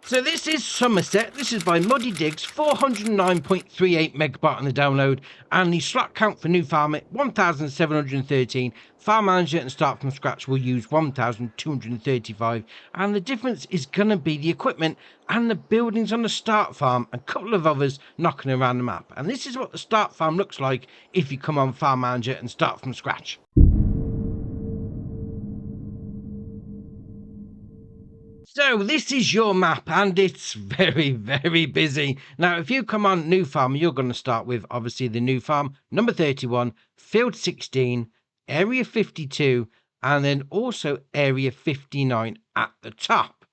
So this is Somerset. This is by Muddy Digs, 409.38 megabyte on the download, and the slot count for new farmer 1,713. Farm manager and start from scratch will use 1,235, and the difference is going to be the equipment and the buildings on the start farm, and a couple of others knocking around the map. And this is what the start farm looks like if you come on farm manager and start from scratch. So this is your map, and it's very, very busy. Now, if you come on new farm, you're going to start with, obviously, the new farm, number 31, field 16, area 52, and then also area 59 at the top.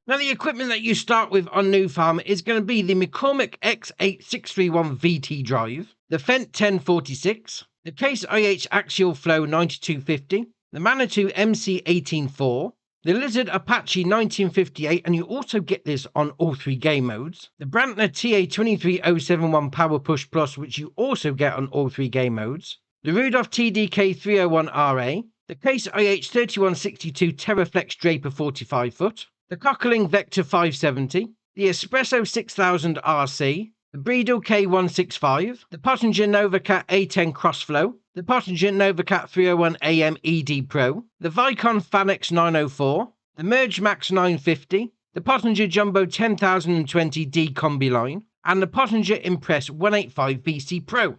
Now, the equipment that you start with on new farm is going to be the McCormick X8631 VT drive, the Fendt 1046, the Case IH Axial Flow 9250, the Manitou MC184, the Lizard Apache 1958, and you also get this on all three game modes, the Brantner TA23071 Power Push Plus, which you also get on all three game modes, the Rudolph TDK 301RA, the Case IH 3162 Terraflex Draper 45 foot, the Cockling Vector 570, the Espresso 6000 RC, the Breedle K165, the Pottinger Novacat A10 Crossflow, the Pottinger Novacat 301 AM ED Pro, the Vicon Fanex 904, the Merge Max 950, the Pottinger Jumbo 10020 D Combi line, and the Pottinger Impress 185 BC Pro.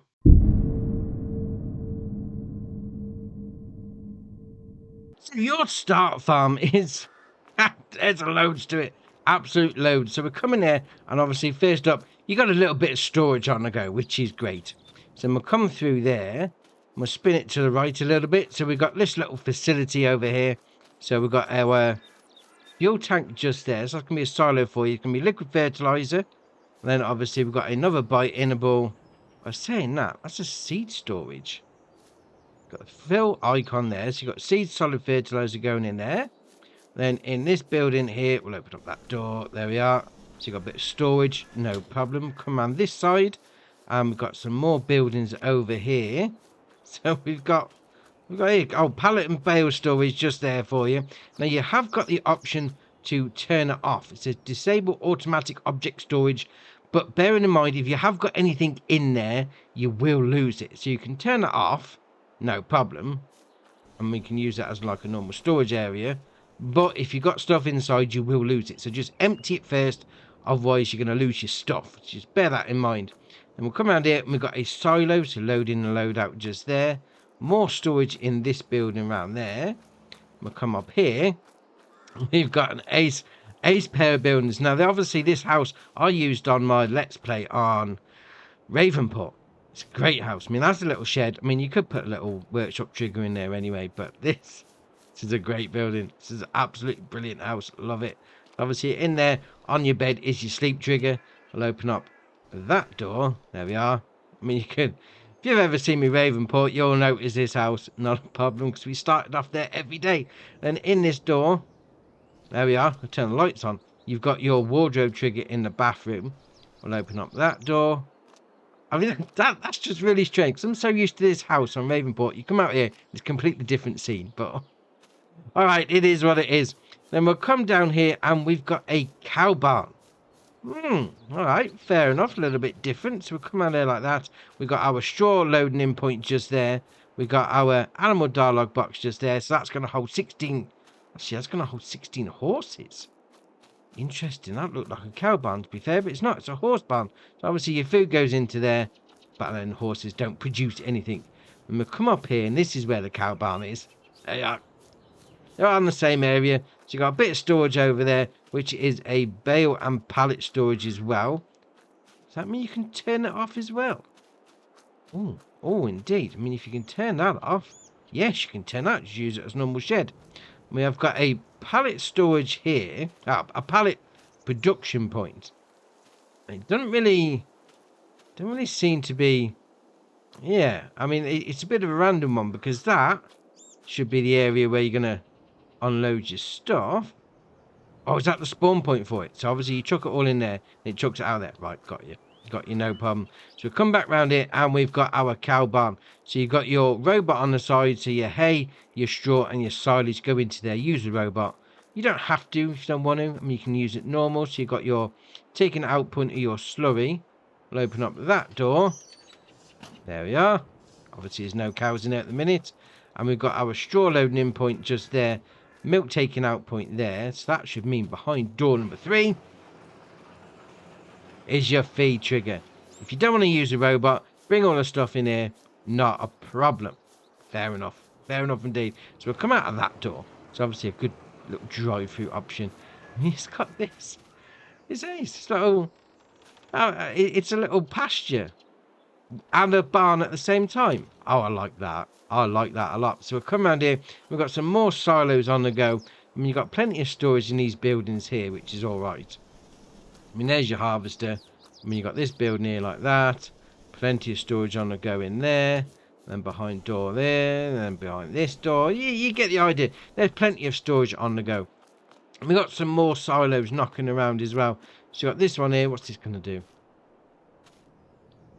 So your start farm is... there's loads to it. Absolute loads. So we're coming here, and obviously first up, you got a little bit of storage on the go, which is great. So we'll come through there, and we'll spin it to the right a little bit. So we've got this little facility over here. So we've got our fuel tank just there. So that's going to be a silo for you. It's going to be liquid fertilizer. And then obviously we've got another bite-inable. I was saying that. That's a seed storage. Got a fill icon there. So you've got seed solid fertilizer going in there. Then in this building here, we'll open up that door. There we are. So you've got a bit of storage, no problem. Come on this side. We've got some more buildings over here. So we've got here, pallet and bale storage just there for you. Now you have got the option to turn it off. It says disable automatic object storage. But bearing in mind, if you have got anything in there, you will lose it. So you can turn it off, no problem. And we can use that as like a normal storage area. But if you've got stuff inside, you will lose it. So just empty it first. Otherwise, you're going to lose your stuff. Just bear that in mind. Then we'll come around here and we've got a silo. So load in and load out just there. More storage in this building around there. We'll come up here. We've got an ace pair of buildings. Now, obviously, this house I used on my Let's Play on Ravenport. It's a great house. I mean, that's a little shed. I mean, you could put a little workshop trigger in there anyway. But this is a great building. This is an absolutely brilliant house. Love it. Obviously, in there on your bed is your sleep trigger. I'll open up that door. There we are. I mean, you could, if you've ever seen me Ravenport, you'll notice this house. Not a problem, because we started off there every day. Then in this door, there we are. I'll turn the lights on. You've got your wardrobe trigger in the bathroom. We'll open up that door. I mean, that's just really strange, because I'm so used to this house on Ravenport. You come out here, it's a completely different scene. But, all right, it is what it is. Then we'll come down here and we've got a cow barn. All right, fair enough. A little bit different. So we'll come out there like that. We've got our straw loading in point just there. We've got our animal dialogue box just there. So that's going to hold 16. Actually, that's going to hold 16 horses. Interesting. That looked like a cow barn to be fair, but it's not. It's a horse barn. So obviously your food goes into there. But then horses don't produce anything. And we'll come up here and this is where the cow barn is. There you are. They're on the same area. So you've got a bit of storage over there, which is a bale and pallet storage as well. Does that mean you can turn it off as well? Oh, indeed. I mean, if you can turn that off, yes, you can turn that. Just use it as a normal shed. We have got a pallet storage here, a pallet production point. It doesn't really seem to be. Yeah, I mean, it's a bit of a random one because that should be the area where you're gonna unload your stuff. Oh, is that the spawn point for it? So obviously you chuck it all in there, and it chucks it out there. Right, got you. got your no problem. So we come back round here and we've got our cow barn. So you've got your robot on the side, so your hay, your straw and your silage go into there. Use the robot. You don't have to if you don't want to. I mean, you can use it normal. So you've got your taking out point of your slurry. We'll open up that door. There we are. Obviously there's no cows in there at the minute. And we've got our straw loading in point just there. Milk taking out point there. So that should mean behind door number 3 is your feed trigger. If you don't want to use a robot, bring all the stuff in here. Not a problem. Fair enough. Fair enough indeed. So we'll come out of that door. It's obviously a good little drive-through option. It's got this. It's a little... it's a little pasture and a barn at the same time. Oh, I like that. I like that a lot. So we'll come around here. We've got some more silos on the go. I mean, you've got plenty of storage in these buildings here, which is all right. I mean, there's your harvester. I mean, you've got this building here like that. Plenty of storage on the go in there. Then behind door there. And then behind this door. You get the idea. There's plenty of storage on the go. And we've got some more silos knocking around as well. So you've got this one here. What's this going to do?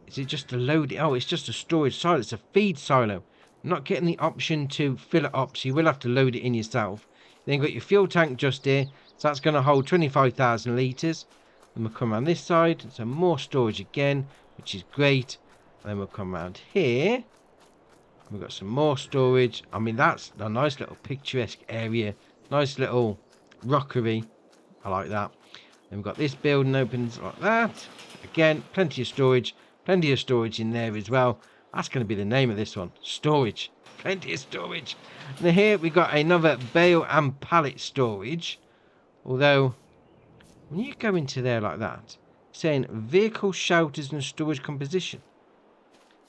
Is it just a load? Oh, it's just a storage silo. It's a feed silo. I'm not getting the option to fill it up, so you will have to load it in yourself. Then you've got your fuel tank just here. So that's going to hold 25,000 litres. Then we'll come around this side. So more storage again, which is great. And then we'll come around here. We've got some more storage. I mean, that's a nice little picturesque area. Nice little rockery. I like that. Then we've got this building opens like that. Again, plenty of storage. Plenty of storage in there as well. That's going to be the name of this one. Storage. Plenty of storage. And then here we've got another bale and pallet storage. Although, when you go into there like that, saying vehicle shelters and storage composition.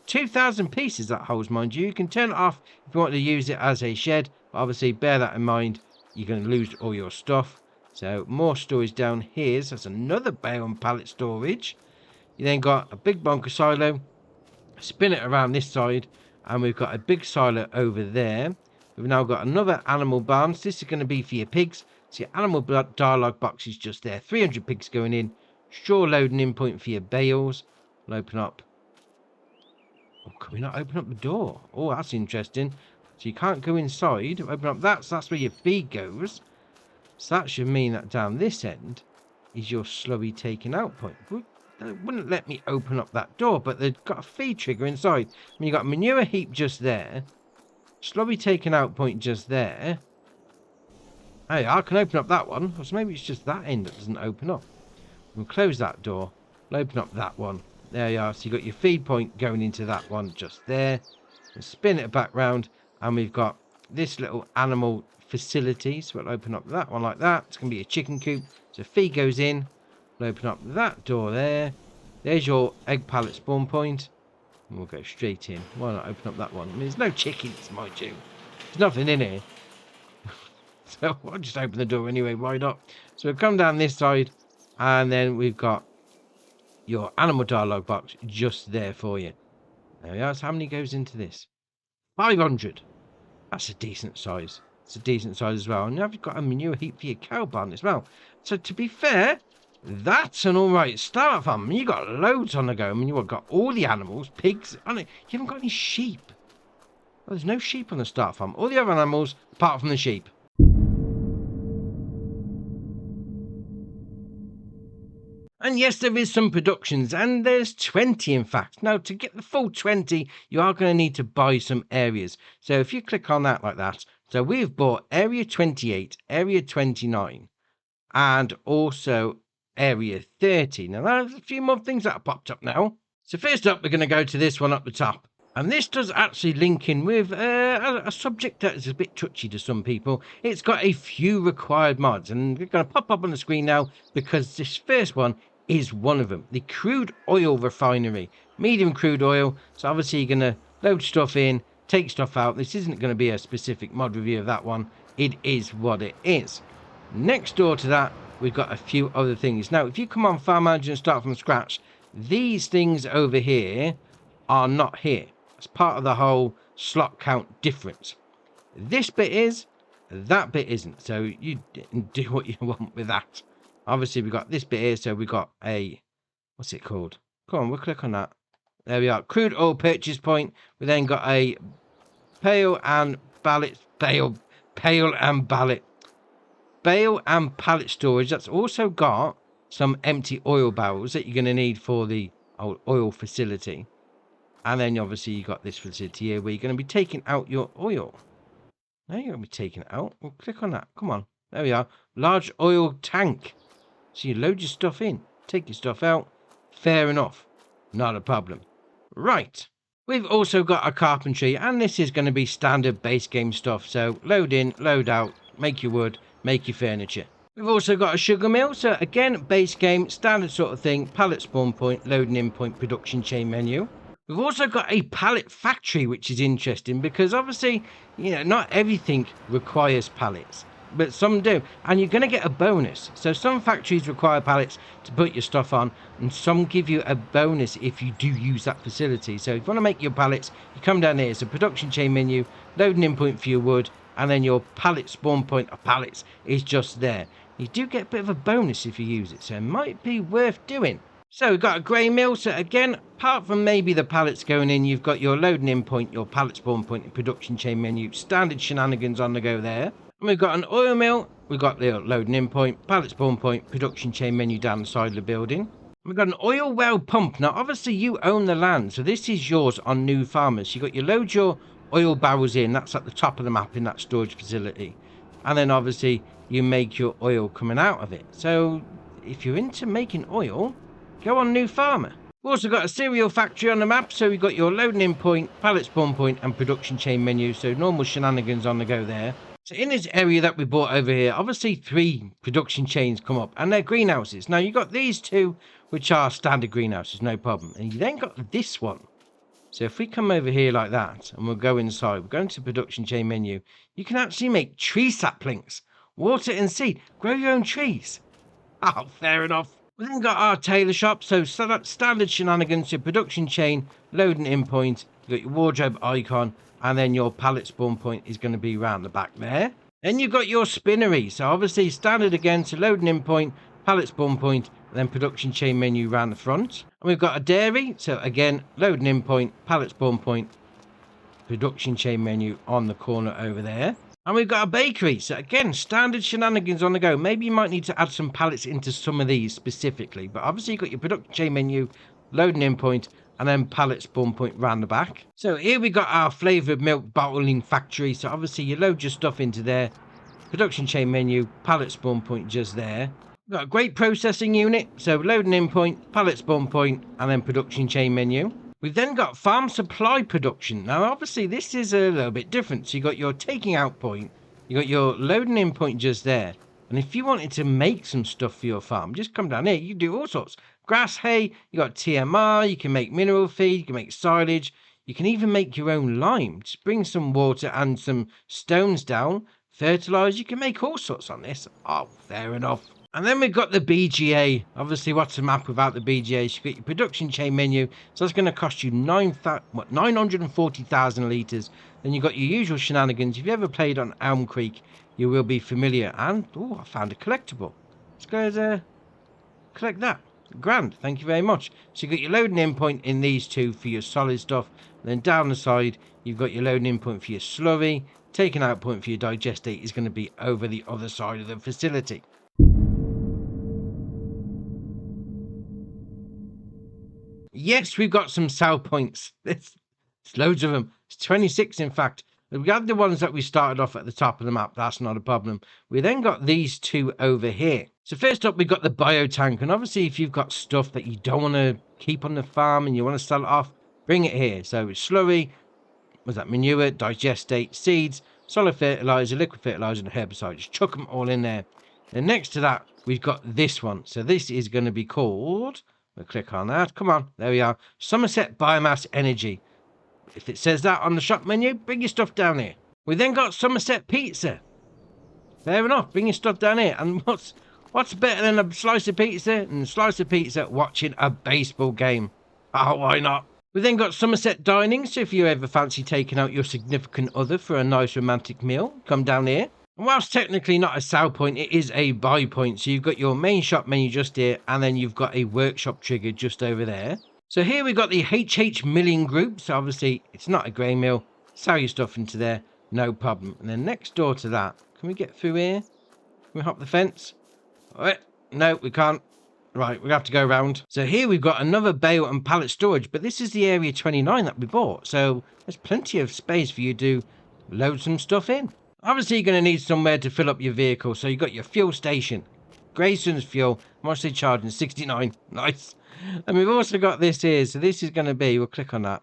2,000 pieces that holds, mind you. You can turn it off if you want to use it as a shed. But obviously, bear that in mind. You're going to lose all your stuff. So, more storage down here. So that's another bale and pallet storage. You then got a big bunker silo. Spin it around this side. And we've got a big silo over there. We've now got another animal barn. So this is going to be for your pigs. So your animal dialogue box is just there. 300 pigs going in. Straw loading in point for your bales. We'll open up. Oh, can we not open up the door? Oh, that's interesting. So you can't go inside. Open up that. So that's where your feed goes. So that should mean that down this end is your slurry taking out point. They wouldn't let me open up that door, but they've got a feed trigger inside. I mean, you've got a manure heap just there. Slurry taking out point just there. Hey, I can open up that one. So maybe it's just that end that doesn't open up. We'll close that door. We'll open up that one. There you are. So you've got your feed point going into that one just there. We'll spin it back round. And we've got this little animal facility. So we'll open up that one like that. It's going to be a chicken coop. So feed goes in. We'll open up that door there. There's your egg pallet spawn point. And we'll go straight in. Why not open up that one? I mean, there's no chickens, mind you. There's nothing in here. So I'll just open the door anyway. Why not? So we'll come down this side. And then we've got your animal dialogue box just there for you. There we are. So how many goes into this? 500. That's a decent size. It's a decent size as well. And now you've got a manure heap for your cow barn as well. So to be fair, that's an alright start farm. I mean, you've got loads on the go. I mean, you've got all the animals, pigs. You haven't got any sheep. Well, there's no sheep on the start farm. All the other animals, apart from the sheep. And yes, there is some productions, and there's 20 in fact. Now, to get the full 20, you are going to need to buy some areas. So if you click on that like that, so we've bought Area 28, Area 29, and also Area 30. Now, there's a few more things that have popped up now. So first up, we're going to go to this one up the top. And this does actually link in with a subject that is a bit touchy to some people. It's got a few required mods, and they're going to pop up on the screen now because this first one is one of them. The crude oil refinery. Medium crude oil. So obviously you're going to load stuff in, take stuff out. This isn't going to be a specific mod review of that one. It is what it is. Next door to that, we've got a few other things. Now, if you come on Farm Manager and start from scratch, these things over here are not here. It's part of the whole slot count difference. This bit is, that bit isn't. So you do what you want with that. Obviously, we've got this bit here. So we've got a, what's it called? Come on, we'll click on that. There we are. Crude oil purchase point. We then got a pail and pallet storage. That's also got some empty oil barrels that you're going to need for the oil facility. And then obviously you got this facility here where you're going to be taking out your oil. Now you're going to be taking it out. We'll click on that. Come on. There we are. Large oil tank. So you load your stuff in. Take your stuff out. Fair enough. Not a problem. Right. We've also got a carpentry. And this is going to be standard base game stuff. So load in, load out. Make your wood. Make your furniture. We've also got a sugar mill. So again, base game. Standard sort of thing. Pallet spawn point. Loading in point. Production chain menu. We've also got a pallet factory, which is interesting because obviously, you know, not everything requires pallets, but some do. And you're going to get a bonus. So some factories require pallets to put your stuff on, and some give you a bonus if you do use that facility. So if you want to make your pallets, you come down here. It's a production chain menu, loading in point for your wood, and then your pallet spawn point of pallets is just there. You do get a bit of a bonus if you use it, so it might be worth doing. So we've got a grey mill. So again, apart from maybe the pallets going in, you've got your loading in point, your pallet spawn point, and production chain menu. Standard shenanigans on the go there. And we've got an oil mill. We've got the loading in point, pallet spawn point, production chain menu down the side of the building. We've got an oil well pump. Now, obviously, you own the land, so this is yours on new farmers. You load your oil barrels in. That's at the top of the map in that storage facility. And then, obviously, you make your oil coming out of it. So, if you're into making oil, go on new farmer. We've also got a cereal factory on the map, so we've got your loading in point, pallet spawn point, and production chain menu. So normal shenanigans on the go there. So in this area that we bought over here, obviously 3 production chains come up, and they're greenhouses. Now you got these 2, which are standard greenhouses, no problem. And you then got this one. So if we come over here like that, and we'll go inside, we're going to production chain menu. You can actually make tree saplings, water and seed, grow your own trees. Oh, fair enough. We then got our tailor shop, so standard shenanigans, your production chain, loading in point, you got your wardrobe icon, and then your pallet spawn point is going to be around the back there. Then you've got your spinnery, so obviously standard again, so loading in point, pallet spawn point, and then production chain menu around the front. And we've got a dairy, so again, loading in point, pallet spawn point, production chain menu on the corner over there. And we've got a bakery. So again, standard shenanigans on the go. Maybe you might need to add some pallets into some of these specifically. But obviously you've got your production chain menu, loading in point, and then pallet spawn point round the back. So here we got our flavoured milk bottling factory. So obviously you load your stuff into there. Production chain menu, pallet spawn point just there. We've got a great processing unit. So loading in point, pallet spawn point, and then production chain menu. We've then got farm supply production. Now, obviously, this is a little bit different. So you got your taking out point, you got your loading in point just there. And if you wanted to make some stuff for your farm, just come down here. You can do all sorts. Grass, hay, you got TMR, you can make mineral feed, you can make silage. You can even make your own lime. Just bring some water and some stones down, fertilize. You can make all sorts on this. Oh, fair enough. And then we've got the BGA. Obviously, what's a map without the BGA? So you get your production chain menu. So that's going to cost you 940,000 litres. Then you've got your usual shenanigans. If you ever played on Elm Creek, you will be familiar. And, oh, I found a collectible. Let's go collect that. Grand. Thank you very much. So you've got your loading in point in these 2 for your solid stuff. And then down the side, you've got your loading in point for your slurry. Taking out point for your digestate is going to be over the other side of the facility. Yes, we've got some sell points. There's loads of them. It's 26, in fact. We had the ones that we started off at the top of the map. That's not a problem. We then got these 2 over here. So first up, we've got the biotank. And obviously, if you've got stuff that you don't want to keep on the farm and you want to sell it off, bring it here. So it's slurry, was that manure, digestate, seeds, solid fertilizer, liquid fertilizer, and herbicide. Just chuck them all in there. Then next to that, we've got this one. So this is going to be called... We'll click on that. Come on. There we are. Somerset Biomass Energy. If it says that on the shop menu, bring your stuff down here. We then got Somerset Pizza. Fair enough. Bring your stuff down here. And what's better than a slice of pizza and a slice of pizza watching a baseball game? Oh, why not? We then got Somerset Dining. So if you ever fancy taking out your significant other for a nice romantic meal, come down here. And whilst technically not a sell point, it is a buy point. So you've got your main shop menu just here, and then you've got a workshop trigger just over there. So here we've got the HH milling group. So obviously it's not a grain mill. Sell your stuff into there, no problem. And then next door to that, can we get through here? Can we hop the fence? All right. No, we can't. Right, we have to go around. So here we've got another bale and pallet storage, but this is the area 29 that we bought. So there's plenty of space for you to load some stuff in. Obviously, you're going to need somewhere to fill up your vehicle. So you've got your fuel station. Grayson's fuel. How much they charging? 69. Nice. And we've also got this here. So this is going to be, we'll click on that.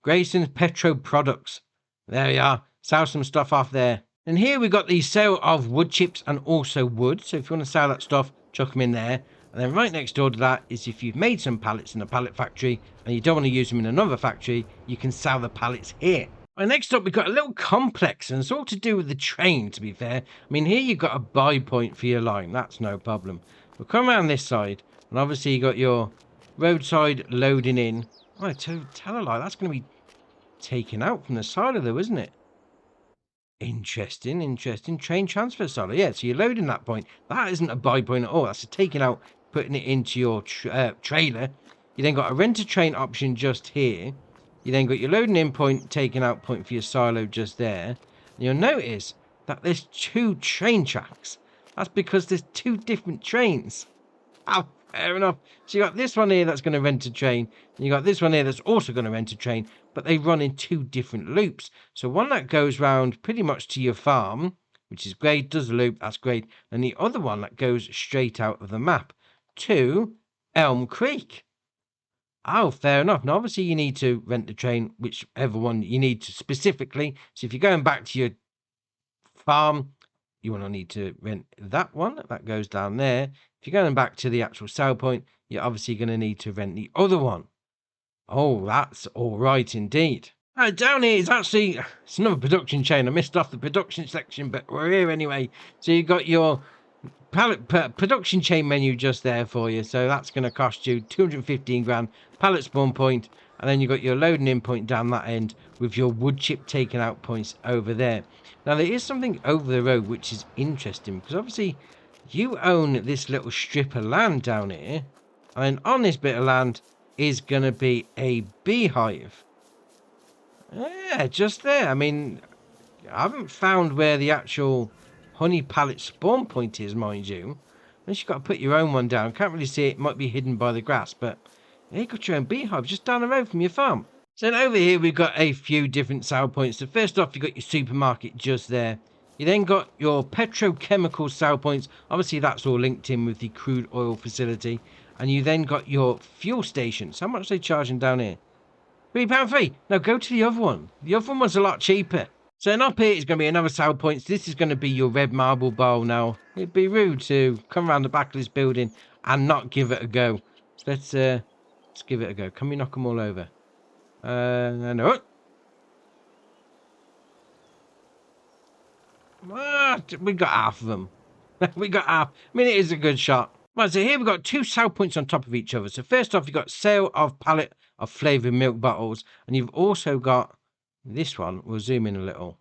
Grayson's Petro Products. There we are. Sell some stuff off there. And here we've got the sale of wood chips and also wood. So if you want to sell that stuff, chuck them in there. And then right next door to that is if you've made some pallets in a pallet factory and you don't want to use them in another factory, you can sell the pallets here. And next up, we've got a little complex, and it's all to do with the train, to be fair. I mean, here you've got a buy point for your line. That's no problem. We'll come around this side, and obviously you got your roadside loading in. Oh, tell a lie. That's going to be taken out from the side of there, isn't it? Interesting. Train transfer silo. Yeah, so you're loading that point. That isn't a buy point at all. That's a taking out, putting it into your trailer. You then got a rent a train option just here. You then got your loading in point, taking out point for your silo just there. And you'll notice that there's 2 train tracks. That's because there's 2 different trains. Oh, fair enough. So you got this one here that's going to rent a train. And you got this one here that's also going to rent a train. But they run in 2 different loops. So one that goes round pretty much to your farm, which is great, does a loop, that's great. And the other one that goes straight out of the map to Elm Creek. Oh, fair enough. Now, obviously, you need to rent the train, whichever one you need to specifically. So if you're going back to your farm, you will need to rent that one. That goes down there. If you're going back to the actual sell point, you're obviously going to need to rent the other one. Oh, that's all right indeed. Down here is actually, it's another production chain. I missed off the production section, but we're here anyway. So you've got your pallet production chain menu just there for you. So that's going to cost you 215 grand, pallet spawn point, and then you've got your loading in point down that end with your wood chip taken out points over there. Now there is something over the road which is interesting, because obviously you own this little strip of land down here, and on this bit of land is going to be a beehive. Yeah, just there. I mean, I haven't found where the actual honey pallet spawn point is, mind you. Unless you've got to put your own one down. Can't really see it. It might be hidden by the grass, but you got your own beehive just down the road from your farm. So then over here we've got a few different sale points. So first off, you've got your supermarket just there. You then got your petrochemical sale points. Obviously that's all linked in with the crude oil facility. And you then got your fuel station. So how much are they charging down here? £3.3. Now go to the other one. The other one was a lot cheaper. So then up here is going to be another sale point. This is going to be your red marble bowl now. It'd be rude to come around the back of this building and not give it a go. So let's give it a go. Can we knock them all over? No. We got half of them. We got half. I mean, it is a good shot. Right, so here we've got 2 sale points on top of each other. So first off, you've got sale of pallet of flavoured milk bottles. And you've also got this one. We'll zoom in a little.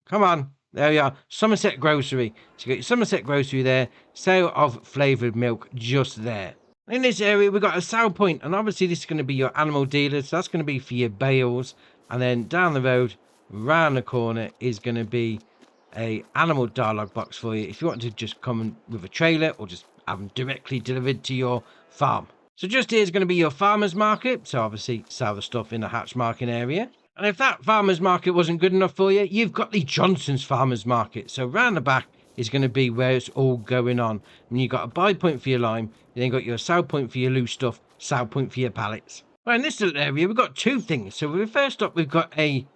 Come on. There we are. Somerset Grocery. So you got your Somerset Grocery there. Sale of flavoured milk just there. In this area, we've got a sale point. And obviously, this is going to be your animal dealer. So that's going to be for your bales. And then down the road, round the corner, is going to be a animal dialogue box for you. If you want to just come in with a trailer or just have them directly delivered to your farm. So just here is going to be your farmer's market. So obviously sell the stuff in the hatch marking area. And if that farmer's market wasn't good enough for you, you've got the Johnson's farmer's market. So round the back is going to be where it's all going on. And you've got a buy point for your lime. You then got your sell point for your loose stuff. Sell point for your pallets. Right, in this little area, we've got 2 things. So first up, we've got a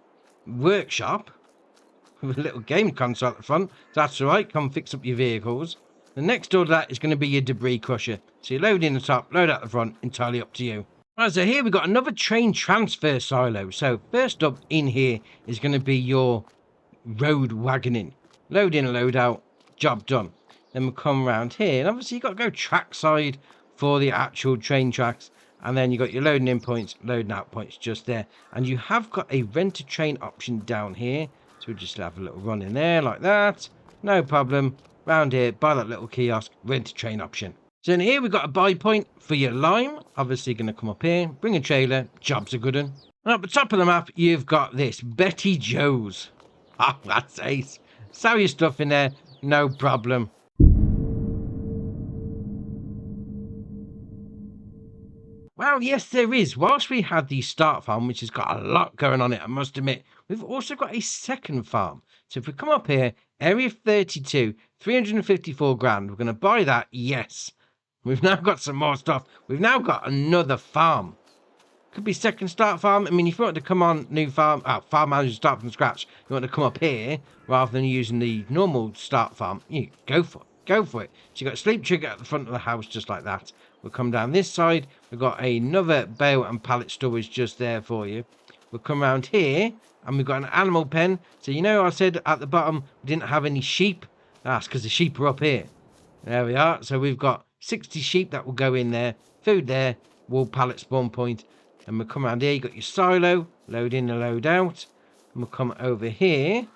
workshop with a little game console at the front. That's all right. Come fix up your vehicles. The next door to that is going to be your debris crusher. So you load in the top, load out the front, entirely up to you. Right, so here we've got another train transfer silo. So first up in here is going to be your road wagoning. Load in and load out, job done. Then we'll come around here. And obviously you've got to go trackside for the actual train tracks. And then you've got your loading in points, loading out points just there. And you have got a rent-a-train option down here. So we'll just have a little run in there like that. No problem. Round here, by that little kiosk, rent-a-train option. So in here we've got a buy point for your lime. Obviously going to come up here, bring a trailer, job's a good one. And at the top of the map, you've got this, Betty Joe's. Oh, that's ace. Sell your stuff in there, no problem. Well, yes, there is. Whilst we had the start farm, which has got a lot going on it, I must admit, we've also got a second farm. So if we come up here, area 32, 354 grand, we're going to buy that, yes. We've now got some more stuff. We've now got another farm. Could be second start farm. I mean, if you want to come on new farm, farm manager start from scratch, you want to come up here rather than using the normal start farm, you go for it. Go for it. So you've got a sleep trigger at the front of the house just like that. We'll come down this side. We've got another bale and pallet storage just there for you. We'll come around here and we've got an animal pen. So you know I said at the bottom we didn't have any sheep? That's because the sheep are up here. There we are. So we've got 60 sheep that will go in there. Food there. Wool pallet spawn point. And we'll come around here. You've got your silo. Load in and load out. And we'll come over here.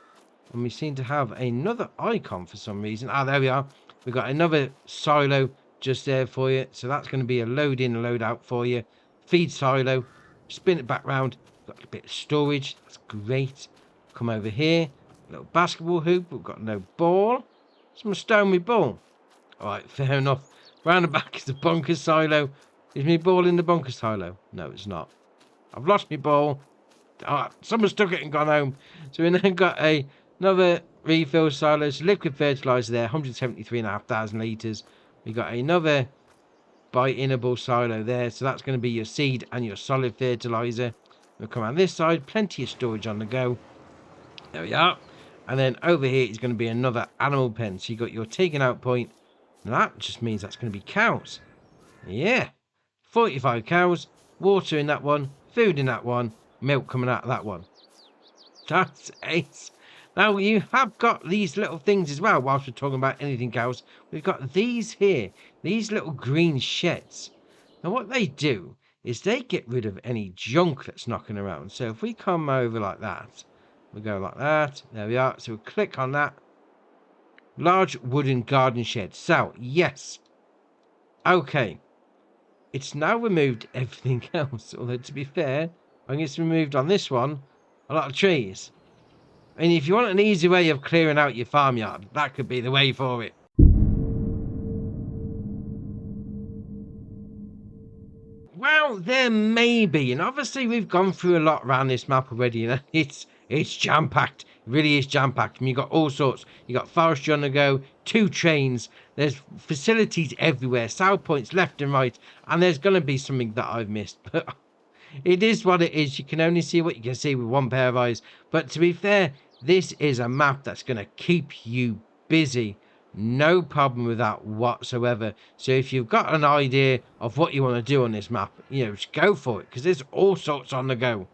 And we seem to have another icon for some reason. Ah, there we are. We've got another silo just there for you. So that's going to be a load in and load out for you. Feed silo. Spin it back round. Got a bit of storage. That's great. Come over here. Little basketball hoop. We've got no ball. Some stone with ball. Alright, fair enough. Round the back is the bunker silo. Is my ball in the bunker silo? No, it's not. I've lost my ball. Oh, someone's took it and gone home. So we then got another refill silo. So liquid fertilizer there, 173,500 litres. We got another bioinable silo there. So that's going to be your seed and your solid fertilizer. We'll come on this side. Plenty of storage on the go. There we are. And then over here is going to be another animal pen. So you got your taking out point. And that just means that's going to be cows. Yeah. 45 cows. Water in that one. Food in that one. Milk coming out of that one. That's ace. Now you have got these little things as well. Whilst we're talking about anything else, we've got these here. These little green sheds. Now what they do is they get rid of any junk that's knocking around. So if we come over like that, we go like that. There we are. So we'll click on that. Large wooden garden shed. So yes. Okay. It's now removed everything else. Although to be fair, I think it's removed on this one a lot of trees. And if you want an easy way of clearing out your farmyard, that could be the way for it. Well, there may be, and obviously we've gone through a lot around this map already. You know, it's jam-packed. It really is jam-packed. And you've got all sorts. You got forestry on the go, 2 trains. There's facilities everywhere, sell points left and right, and there's going to be something that I've missed. But it is what it is. You can only see what you can see with one pair of eyes. But to be fair, this is a map that's going to keep you busy. No problem with that whatsoever. So if you've got an idea of what you want to do on this map, you know, just go for it, because there's all sorts on the go.